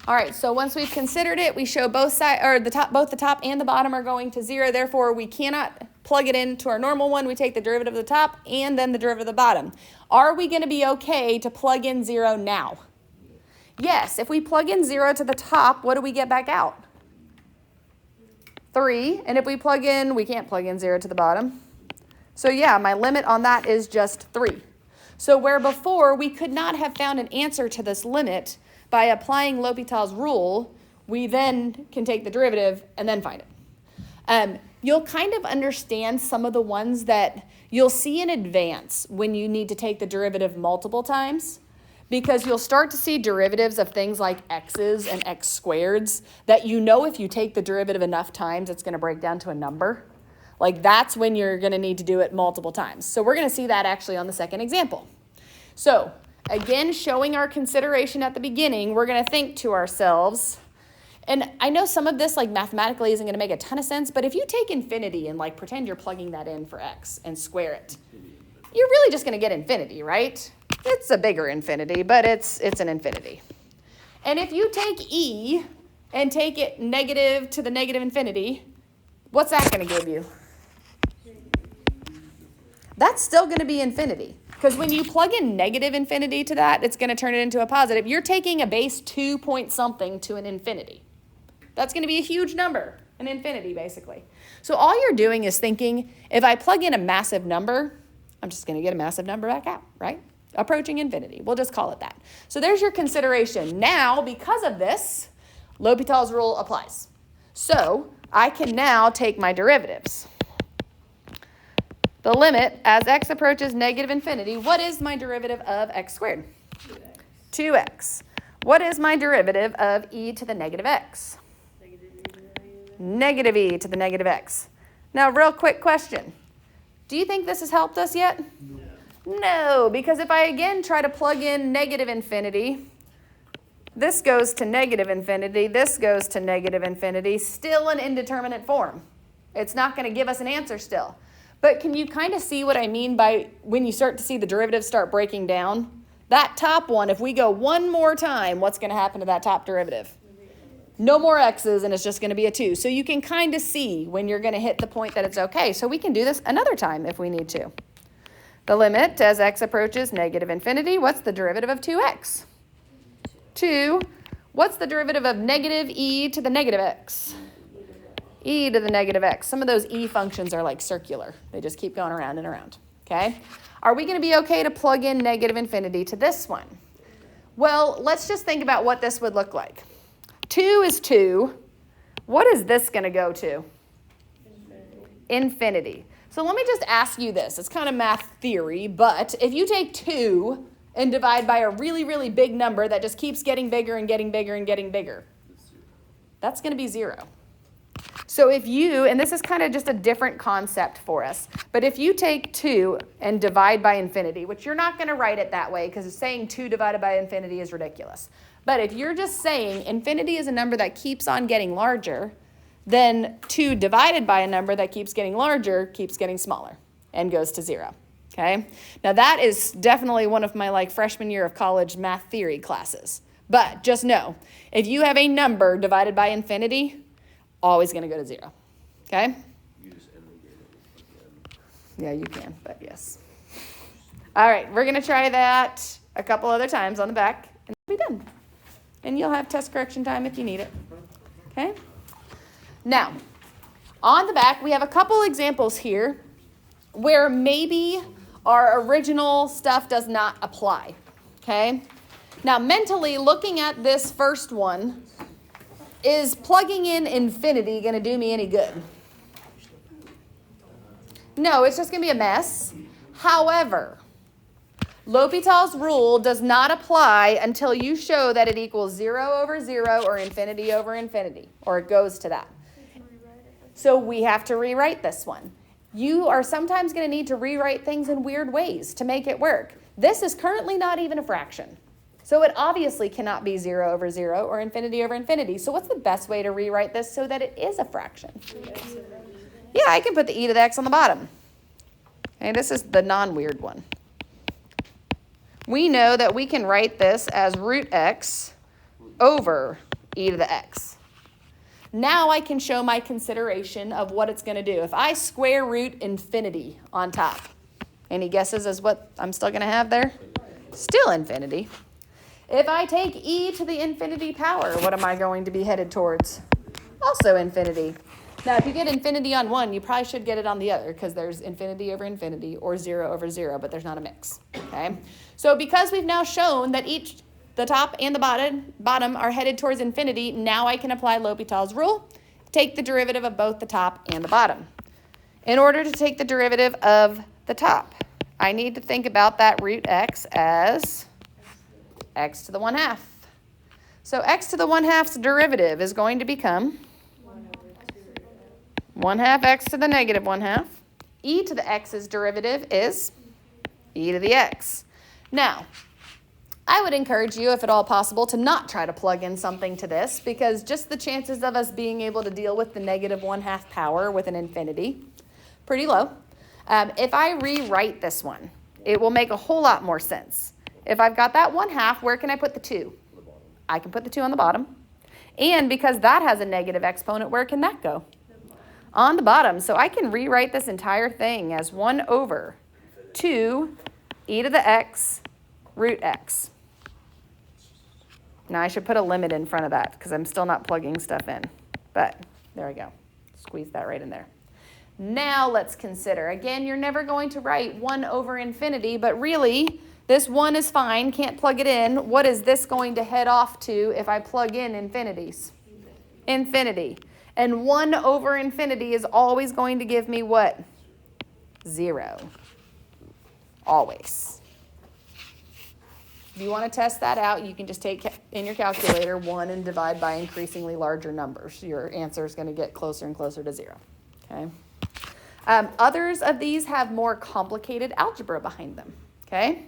All right, so once we've considered it, we show both sides, or both the top and the bottom are going to 0. Therefore, we cannot plug it into our normal one. We take the derivative of the top and then the derivative of the bottom. Are we going to be okay to plug in 0 now? Yes. If we plug in 0 to the top, what do we get back out? 3. And if we plug in, we can't plug in 0 to the bottom. So yeah, my limit on that is just 3. So where before we could not have found an answer to this limit by applying L'Hopital's rule, we then can take the derivative and then find it. You'll kind of understand some of the ones that you'll see in advance when you need to take the derivative multiple times, because you'll start to see derivatives of things like x's and x squareds that you know if you take the derivative enough times, it's going to break down to a number. Like that's when you're going to need to do it multiple times. So we're going to see that actually on the second example. So again, showing our consideration at the beginning, we're going to think to ourselves, and I know some of this like mathematically isn't going to make a ton of sense, but if you take infinity and like pretend you're plugging that in for x and square it, you're really just going to get infinity, right? It's a bigger infinity, but it's an infinity. And if you take e and take it negative to the negative infinity, what's that going to give you? That's still going to be infinity. Because when you plug in negative infinity to that, it's going to turn it into a positive. You're taking a base 2 point something to an infinity. That's going to be a huge number, an infinity basically. So all you're doing is thinking, if I plug in a massive number, I'm just going to get a massive number back out, right? Approaching infinity. We'll just call it that. So there's your consideration. Now, because of this, L'Hopital's rule applies. So I can now take my derivatives. The limit, as x approaches negative infinity, what is my derivative of x squared? 2x. What is my derivative of e to the negative x? Negative e to the negative x. Now, real quick question. Do you think this has helped us yet? No, because if I again try to plug in negative infinity, this goes to negative infinity, this goes to negative infinity, still an indeterminate form. It's not going to give us an answer still. But can you kind of see what I mean by when you start to see the derivatives start breaking down? That top one, if we go one more time, what's going to happen to that top derivative? No more x's, and it's just going to be a 2. So you can kind of see when you're going to hit the point that it's okay. So we can do this another time if we need to. The limit as x approaches negative infinity, what's the derivative of 2x? 2. What's the derivative of negative e to the negative x? E to the negative x. Some of those e functions are like circular. They just keep going around and around. Okay? Are we going to be okay to plug in negative infinity to this one? Well, let's just think about what this would look like. 2 is 2. What is this going to go to? Infinity. So let me just ask you this. It's kind of math theory, but if you take 2 and divide by a really, really big number that just keeps getting bigger and getting bigger and getting bigger, that's going to be 0. So if you, and this is kind of just a different concept for us, but if you take 2 and divide by infinity, which you're not going to write it that way because saying 2 divided by infinity is ridiculous. But if you're just saying infinity is a number that keeps on getting larger, then 2 divided by a number that keeps getting larger keeps getting smaller and goes to 0. Okay? Now that is definitely one of my freshman year of college math theory classes. But just know, if you have a number divided by infinity, always going to go to 0. Okay? You just end the game. Yeah, you can, but yes. All right, we're going to try that a couple other times on the back, and we'll be done. And you'll have test correction time if you need it. Okay? Now, on the back, we have a couple examples here where maybe our original stuff does not apply. Okay? Now, mentally, looking at this first one, is plugging in infinity going to do me any good? No, it's just going to be a mess. However, L'Hopital's rule does not apply until you show that it equals 0 over 0 or infinity over infinity, or it goes to that. So we have to rewrite this one. You are sometimes going to need to rewrite things in weird ways to make it work. This is currently not even a fraction. So it obviously cannot be 0 over 0 or infinity over infinity. So what's the best way to rewrite this so that it is a fraction? Yeah, I can put the e to the x on the bottom. Okay, this is the non-weird one. We know that we can write this as root x over e to the x. Now I can show my consideration of what it's going to do. If I square root infinity on top, any guesses as what I'm still going to have there? Still infinity. If I take e to the infinity power, what am I going to be headed towards? Also infinity. Now, if you get infinity on one, you probably should get it on the other because there's infinity over infinity or 0 over 0, but there's not a mix, okay? So because we've now shown that the top and the bottom are headed towards infinity, now I can apply L'Hopital's rule, take the derivative of both the top and the bottom. In order to take the derivative of the top, I need to think about that root x as x to the 1/2. So x to the 1/2's derivative is going to become 1/2 x to the negative 1/2. E to the x's derivative is e to the x. Now, I would encourage you, if at all possible, to not try to plug in something to this, because just the chances of us being able to deal with the negative 1/2 power with an infinity, pretty low. If I rewrite this one, it will make a whole lot more sense. If I've got that 1/2, where can I put the 2? I can put the 2 on the bottom. And because that has a negative exponent, where can that go? On the bottom. So I can rewrite this entire thing as 1 over 2 e to the x root x. Now I should put a limit in front of that because I'm still not plugging stuff in. But there we go. Squeeze that right in there. Now let's consider. Again, you're never going to write 1 over infinity, but really this 1 is fine. Can't plug it in. What is this going to head off to if I plug in infinities? Infinity. And 1 over infinity is always going to give me what? 0. Always. If you want to test that out, you can just take in your calculator 1 and divide by increasingly larger numbers. Your answer is going to get closer and closer to 0. Okay. Others of these have more complicated algebra behind them. Okay.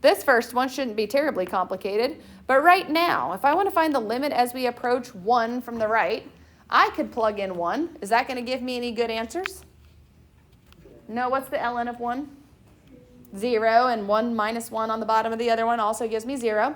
This first one shouldn't be terribly complicated, but right now, if I want to find the limit as we approach 1 from the right, I could plug in 1. Is that going to give me any good answers? No. What's the ln of 1? 0, and 1 minus 1 on the bottom of the other one also gives me 0.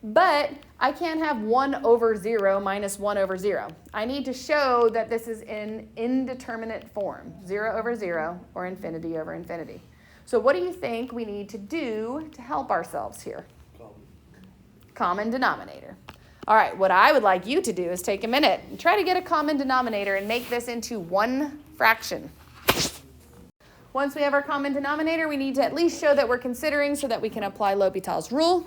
But I can't have 1 over 0 minus 1 over 0. I need to show that this is in indeterminate form, 0 over 0 or infinity over infinity. So what do you think we need to do to help ourselves here? Common denominator. All right, what I would like you to do is take a minute and try to get a common denominator and make this into one fraction. Once we have our common denominator, we need to at least show that we're considering so that we can apply L'Hopital's rule.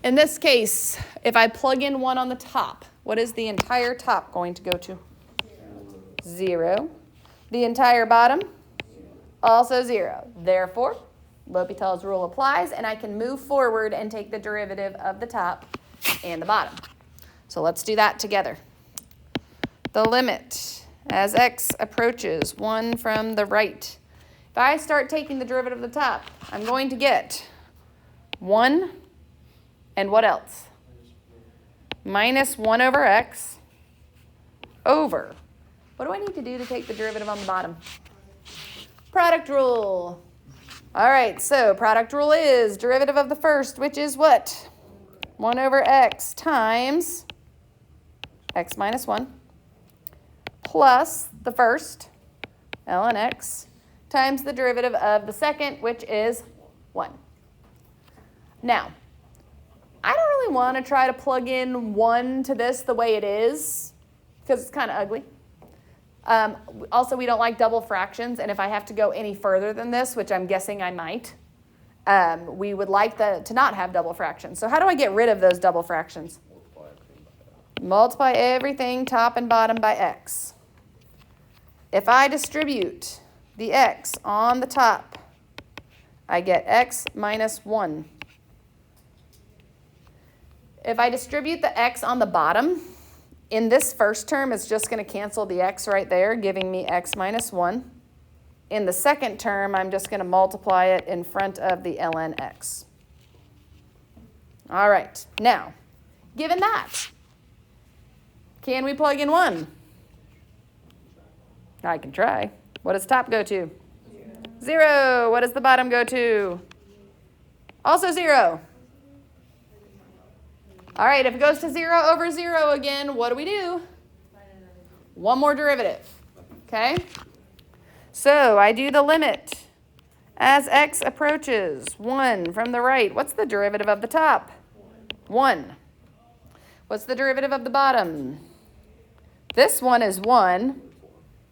In this case, if I plug in 1 on the top, what is the entire top going to go to? 0. The entire bottom? Also 0. Therefore, L'Hopital's rule applies, and I can move forward and take the derivative of the top and the bottom. So let's do that together. The limit as x approaches 1 from the right. If I start taking the derivative of the top, I'm going to get 1 and what else? Minus 1 over x over. What do I need to do to take the derivative on the bottom? Product rule. All right, so product rule is derivative of the first, which is what? 1 over x times x minus 1 plus the first, ln x, times the derivative of the second, which is 1. Now, I don't really want to try to plug in 1 to this the way it is, because it's kind of ugly. Also, we don't like double fractions, and if I have to go any further than this, which I'm guessing I might, we would like to not have double fractions. So how do I get rid of those double fractions? Multiply everything top and bottom by x. If I distribute the x on the top, I get x minus 1. If I distribute the x on the bottom, in this first term, it's just going to cancel the x right there, giving me x minus 1. In the second term, I'm just going to multiply it in front of the ln x. All right, now, given that, can we plug in 1? I can try. What does top go to? 0. What does the bottom go to? Also 0. All right, if it goes to 0 over 0 again, what do? One more derivative, okay? So I do the limit as x approaches 1 from the right. What's the derivative of the top? 1. What's the derivative of the bottom? This one is 1.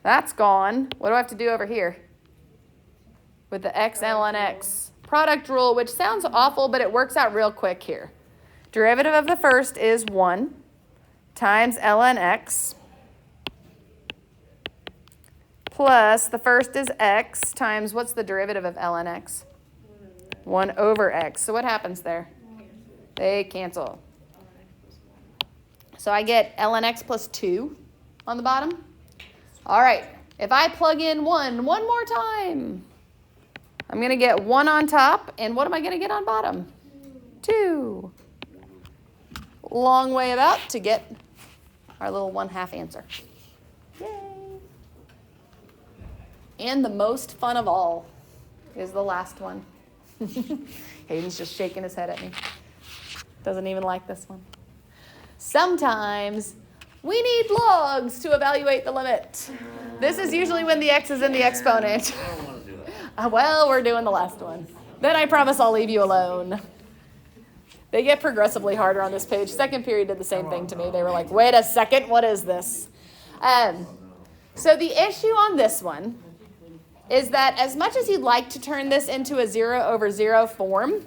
That's gone. What do I have to do over here? With the x, ln x. Product rule, which sounds awful, but it works out real quick here. Derivative of the first is 1 times ln x plus the first is x times what's the derivative of ln x? 1 over x. So what happens there? They cancel. So I get ln x plus 2 on the bottom. All right, if I plug in 1 more time, I'm going to get 1 on top, and what am I going to get on bottom? 2. Long way about to get our little 1/2 answer. Yay! And the most fun of all is the last one. Hayden's just shaking his head at me. Doesn't even like this one. Sometimes we need logs to evaluate the limit. This is usually when the x is in the exponent. I don't want to do that. Well, we're doing the last one. Then I promise I'll leave you alone. They get progressively harder on this page. Second period did the same thing to me. They were like, wait a second, what is this? So the issue on this one is that as much as you'd like to turn this into a 0 over 0 form,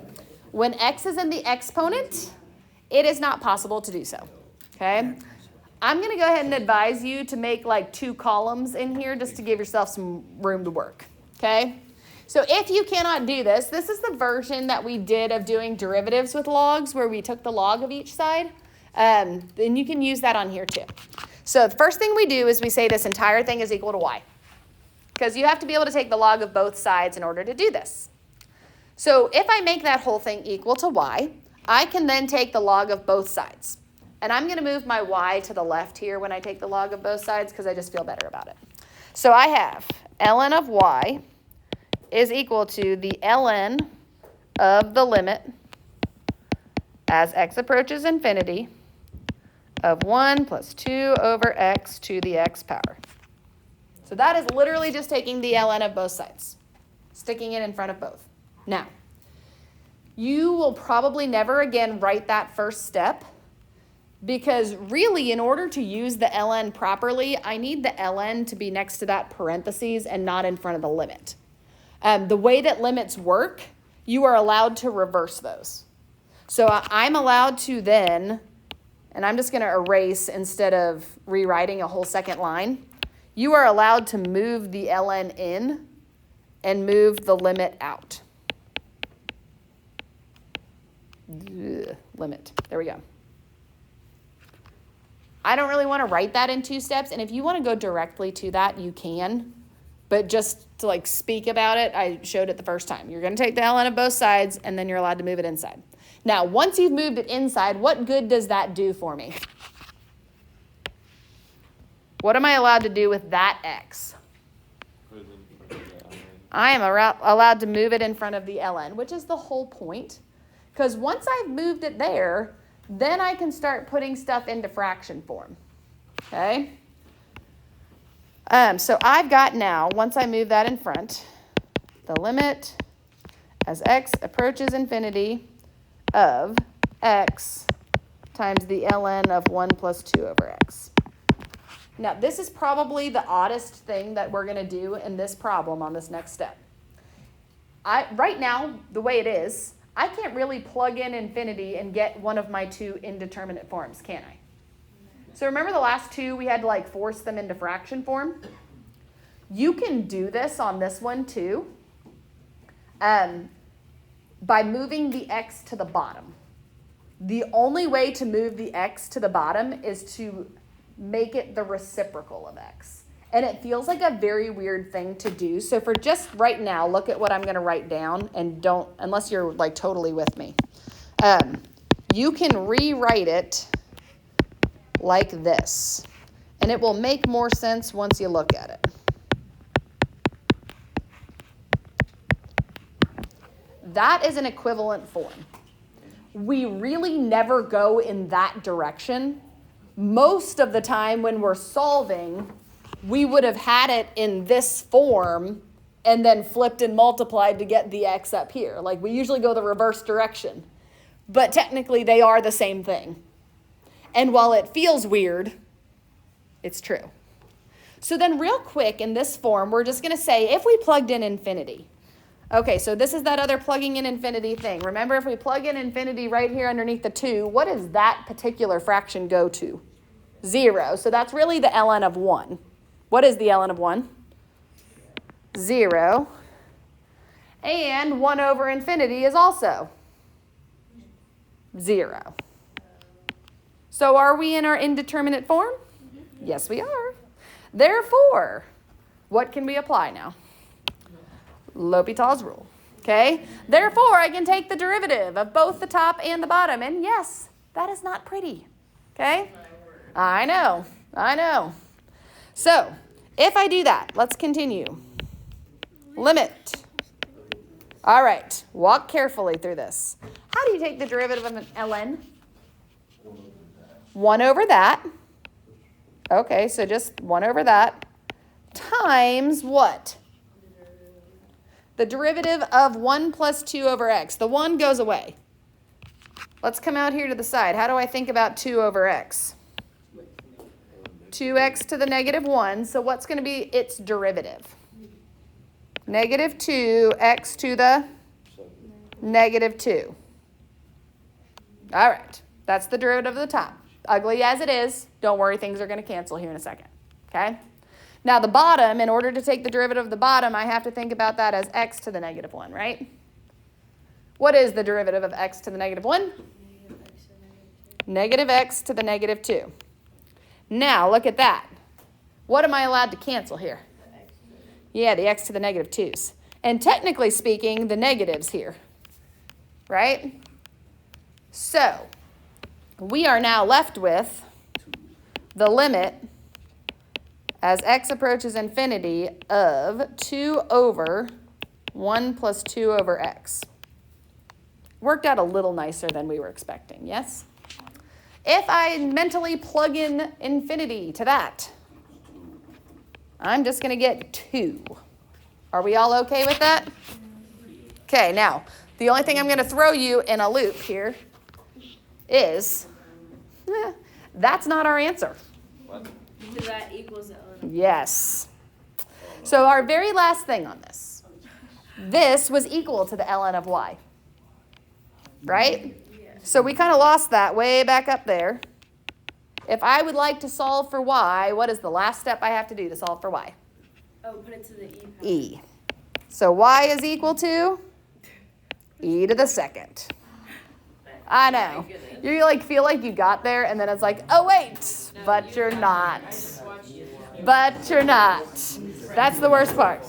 when x is in the exponent, it is not possible to do so, okay? I'm going to go ahead and advise you to make like 2 columns in here just to give yourself some room to work, okay? So if you cannot do this, this is the version that we did of doing derivatives with logs where we took the log of each side. Then you can use that on here too. So the first thing we do is we say this entire thing is equal to y, because you have to be able to take the log of both sides in order to do this. So if I make that whole thing equal to y, I can then take the log of both sides. And I'm going to move my y to the left here when I take the log of both sides because I just feel better about it. So I have ln of y is equal to the ln of the limit as x approaches infinity of 1 plus 2 over x to the x power. So that is literally just taking the ln of both sides, sticking it in front of both. Now, you will probably never again write that first step because really in order to use the ln properly, I need the ln to be next to that parentheses and not in front of the limit. The way that limits work, you are allowed to reverse those. So I'm allowed to then, and I'm just going to erase instead of rewriting a whole second line, you are allowed to move the ln in and move the limit out. Limit. There we go. I don't really want to write that in 2 steps, and if you want to go directly to that, you can. But just to like speak about it, I showed it the first time. You're going to take the ln of both sides, and then you're allowed to move it inside. Now, once you've moved it inside, what good does that do for me? What am I allowed to do with that x? I am allowed to move it in front of the ln, which is the whole point. Because once I've moved it there, then I can start putting stuff into fraction form, okay? So I've got now, once I move that in front, the limit as x approaches infinity of x times the ln of 1 plus 2 over x. Now, this is probably the oddest thing that we're going to do in this problem on this next step. Right now, the way it is, I can't really plug in infinity and get one of my 2 indeterminate forms, can I? So remember the last 2, we had to like force them into fraction form? You can do this on this one too by moving the x to the bottom. The only way to move the x to the bottom is to make it the reciprocal of x. And it feels like a very weird thing to do. So for just right now, look at what I'm going to write down and don't, unless you're like totally with me. You can rewrite it like this. And it will make more sense once you look at it. That is an equivalent form. we really never go in that direction. Most of the time when we're solving, we would have had it in this form and then flipped and multiplied to get the x up here. Like we usually go the reverse direction. But technically they are the same thing. And while it feels weird, it's true. So then real quick in this form, we're just going to say if we plugged in infinity. Okay, so this is that other plugging in infinity thing. Remember, if we plug in infinity right here underneath the 2, what does that particular fraction go to? 0. So that's really the ln of 1. What is the ln of 1? 0. And 1 over infinity is also 0. So are we in our indeterminate form? Yes, we are. Therefore, what can we apply now? L'Hopital's rule. Okay? Therefore, I can take the derivative of both the top and the bottom. And yes, that is not pretty. Okay? I know. So, if I do that, let's continue. Limit. All right. Walk carefully through this. How do you take the derivative of an ln? 1 over that. Okay, so just 1 over that times what? The derivative of 1 plus 2 over x. The 1 goes away. Let's come out here to the side. How do I think about 2 over x? 2x to the negative 1. So what's going to be its derivative? Negative 2x to the negative 2. All right. That's the derivative of the top. Ugly as it is, don't worry, things are going to cancel here in a second. Okay? Now the bottom, in order to take the derivative of the bottom, I have to think about that as x to the negative 1, right? What is the derivative of x to the negative 1? Negative x to the negative 2. Now, look at that. What am I allowed to cancel here? Yeah, the x to the negative 2's. And technically speaking, the negatives here, right? So, we are now left with the limit as x approaches infinity of 2 over 1 plus 2 over x. Worked out a little nicer than we were expecting, yes? If I mentally plug in infinity to that, I'm just going to get 2. Are we all okay with that? Okay, now, the only thing I'm going to throw you in a loop here is, that's not our answer. What? So that equals the ln. Yes. So our very last thing on this. This was equal to the ln of y. Right? Yeah. So we kind of lost that way back up there. If I would like to solve for y, what is the last step I have to do to solve for y? Oh, put it to the e power. E. So y is equal to e to the second. I know. You like feel like you got there and then it's like, oh wait, but you're not. But you're not. That's the worst part.